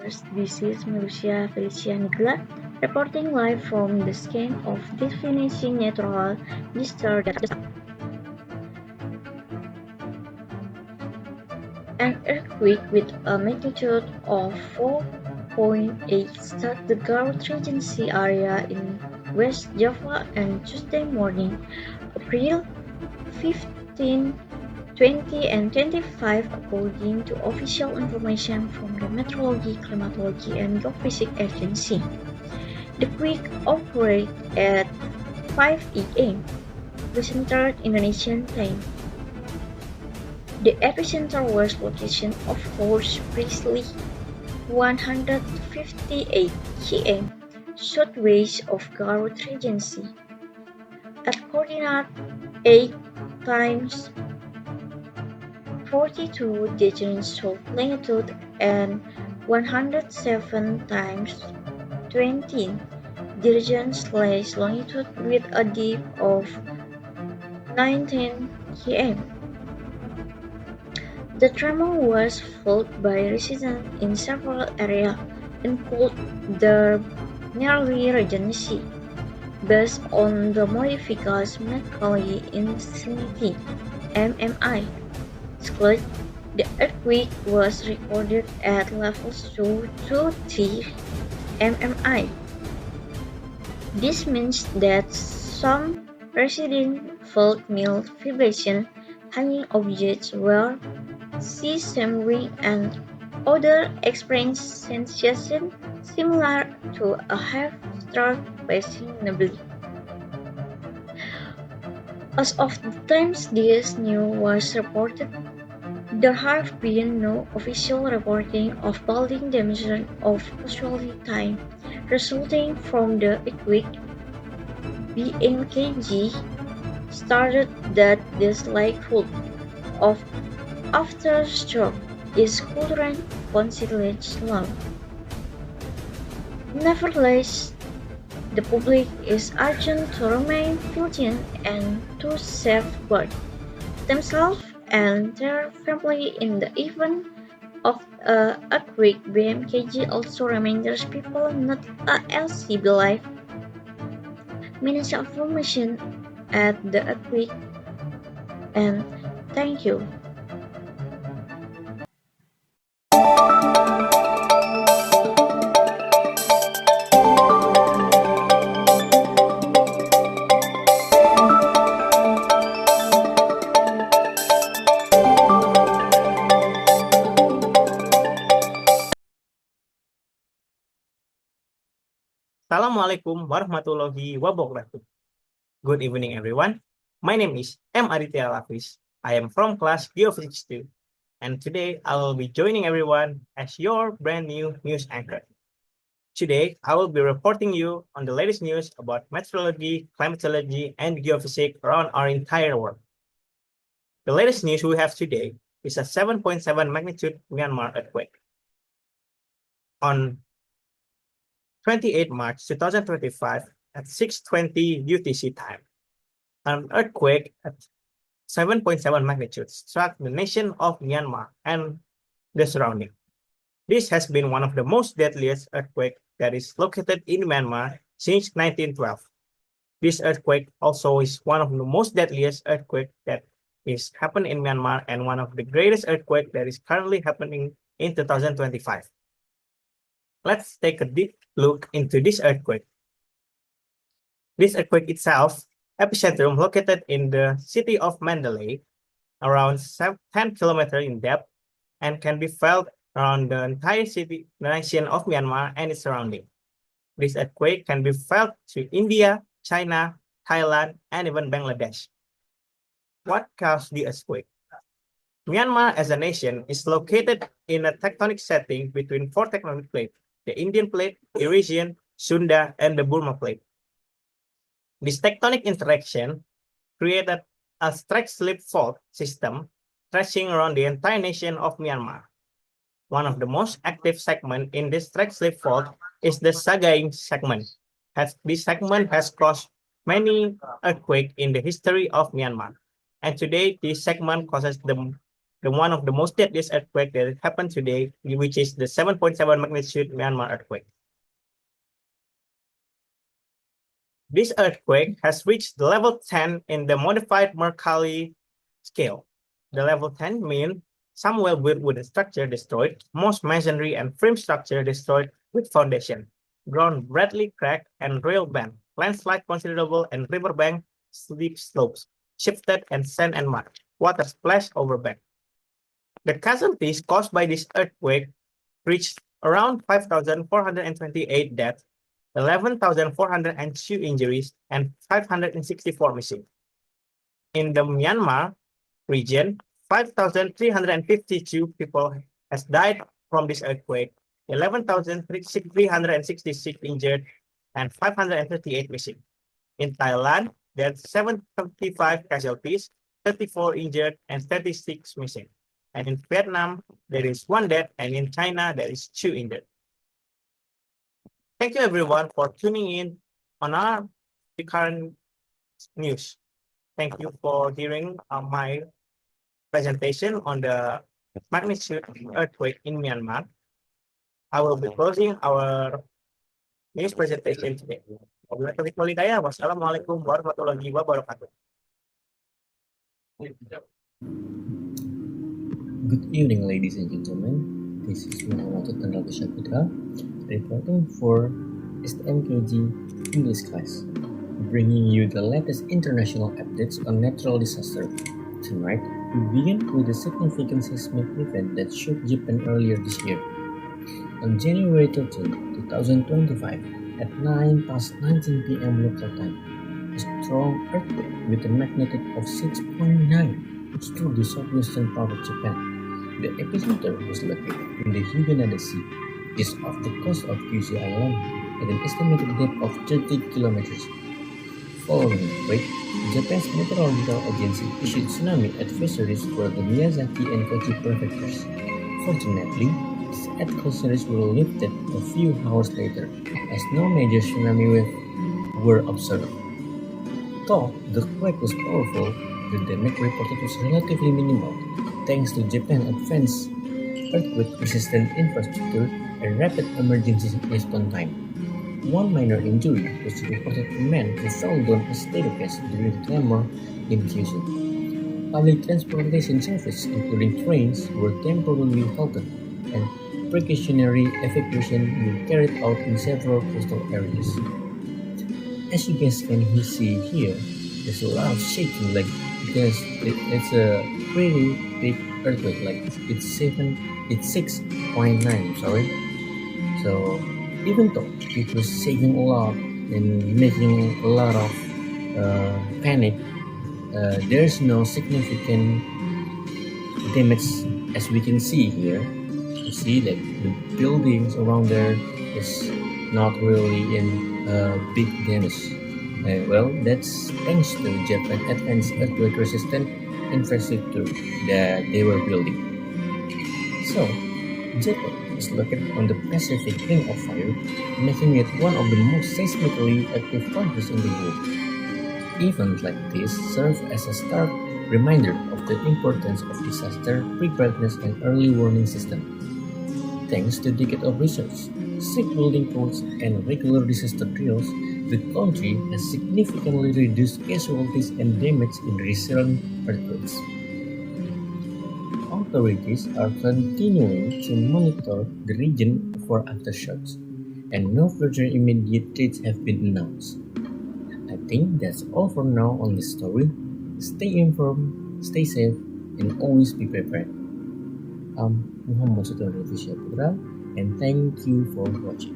listeners. This is Lusia, Felicia, Anidla, reporting live from the scene of definishing natural disaster. An earthquake with a magnitude of 4.8 struck the Garut Regency area in West Java on Tuesday morning, April 15, 20 and 25 according to official information from the Meteorology, Climatology and Geofisika Agency. The quake occurred at 5 am, Central Indonesian time. The epicenter was located off course precisely 158 km southwest of Garut Regency, at coordinate 8 times 42 degrees south longitude and 107 times 20 degrees longitude with a depth of 19 km. The tremor was felt by residents in several areas, including the nearby Regency, based on the Modified Meteorological Intensity (MMI) scale. The earthquake was recorded at levels 2 to 3 MMI. This means that some residents felt mild vibration, hanging objects were sea-simmering, and others experienced sensations similar to a half-struck passing nebula. As of the time this news was reported, there have been no official reporting of building damage or casualty time resulting from the earthquake. STMKG stated that the likelihood of aftershock is currently considered low. Nevertheless, the public is urged to remain vigilant and to safeguard themselves and their family in the event of an earthquake. BMKG also reminds people not to LCB Live Ministry of Information at the earthquake, and thank you. Assalamualaikum warahmatullahi wabarakatuh. Good evening, everyone. My name is Adhitya Al Hafizh. I am from class Geofisika 2, and today I will be joining everyone as your brand new news anchor. Today, I will be reporting you on the latest news about meteorology, climatology, and geophysics around our entire world. The latest news we have today is a 7.7 magnitude Myanmar earthquake. On 28 March 2025 at 6:20 UTC time, an earthquake at 7.7 magnitude struck the nation of Myanmar and the surrounding. This has been one of the most deadliest earthquakes that is located in Myanmar since 1912. This earthquake also is one of the most deadliest earthquakes that is happening in Myanmar and one of the greatest earthquakes that is currently happening in 2025. Let's take a deep look into this earthquake. This earthquake itself, epicentrum located in the city of Mandalay, around 10 kilometers in depth, and can be felt around the entire city, the nation of Myanmar and its surrounding. This earthquake can be felt to India, China, Thailand, and even Bangladesh. What caused the earthquake? Myanmar as a nation is located in a tectonic setting between four tectonic plates: the Indian plate, Eurasian, Sunda, and the Burma plate. This tectonic interaction created a strike-slip fault system stretching around the entire nation of Myanmar. One of the most active segments in this strike-slip fault is the Sagaing segment. This segment has caused many earthquakes in the history of Myanmar, and today this segment causes the one of the most deadliest earthquake that happened today, which is the 7.7 magnitude Myanmar earthquake. This earthquake has reached the level 10 in the modified Mercalli scale. The level 10 means some well-built wooden structure destroyed, most masonry and frame structure destroyed with foundation, ground badly cracked and rail bent, landslide considerable and riverbank steep slopes, shifted and sand and mud, water splashed over bank. The casualties caused by this earthquake reached around 5,428 deaths, 11,402 injuries, and 564 missing. In the Myanmar region, 5,352 people has died from this earthquake, 11,366 injured, and 538 missing. In Thailand, there are 755 casualties, 34 injured, and 36 missing. And in Vietnam, there is 1 death, and in China, there is 2 injured. Thank you everyone for tuning in on our current news. Thank you for hearing my presentation on the magnitude earthquake in Myanmar. I will be closing our news presentation today. Wassalamualaikum warahmatullahi wabarakatuh. Good evening, ladies and gentlemen. This is Muhamad and Syaputra reporting for STMKG English class, bringing you the latest international updates on natural disaster. Tonight, we begin with a significant seismic event that shook Japan earlier this year. On January 13, 2025, at 9:19 p.m. local time, a strong earthquake with a magnitude of 6.9 struck the southwestern part of Japan. The epicenter was located in the Hyuganada Sea, east of the coast of Kyushu Island, at an estimated depth of 30 kilometers. Following the quake, Japan's meteorological agency issued tsunami advisories for the Miyazaki and Kochi prefectures. Fortunately, these advisories were lifted a few hours later, as no major tsunami waves were observed. Though the quake was powerful, the damage reported was relatively minimal, thanks to Japan's advanced earthquake-resistant infrastructure and rapid emergency response time. One minor injury was reported to a man who fell down a staircase during the tremor in Kyushu. Public transportation services, including trains, were temporarily halted, and precautionary evacuation were carried out in several coastal areas. As you guys can see here, there's a lot of shaking, because it's a pretty big earthquake, it's 6.9, sorry. So even though it was shaking a lot and making a lot of panic, there's no significant damage as we can see here. You see that the buildings around there is not really in big damage. Well, that's thanks to Japan's advanced earthquake-resistant infrastructure that they were building. So, Japan is located on the Pacific Ring of Fire, making it one of the most seismically active countries in the world. Events like this serve as a stark reminder of the importance of disaster preparedness and early warning system. Thanks to decades of research, strict building codes, and regular disaster drills, the country has significantly reduced casualties and damage in recent earthquakes. Authorities are continuing to monitor the region for aftershocks, and no further immediate threats have been announced. I think that's all for now on this story. Stay informed, stay safe, and always be prepared. I'm Muhamad and thank you for watching.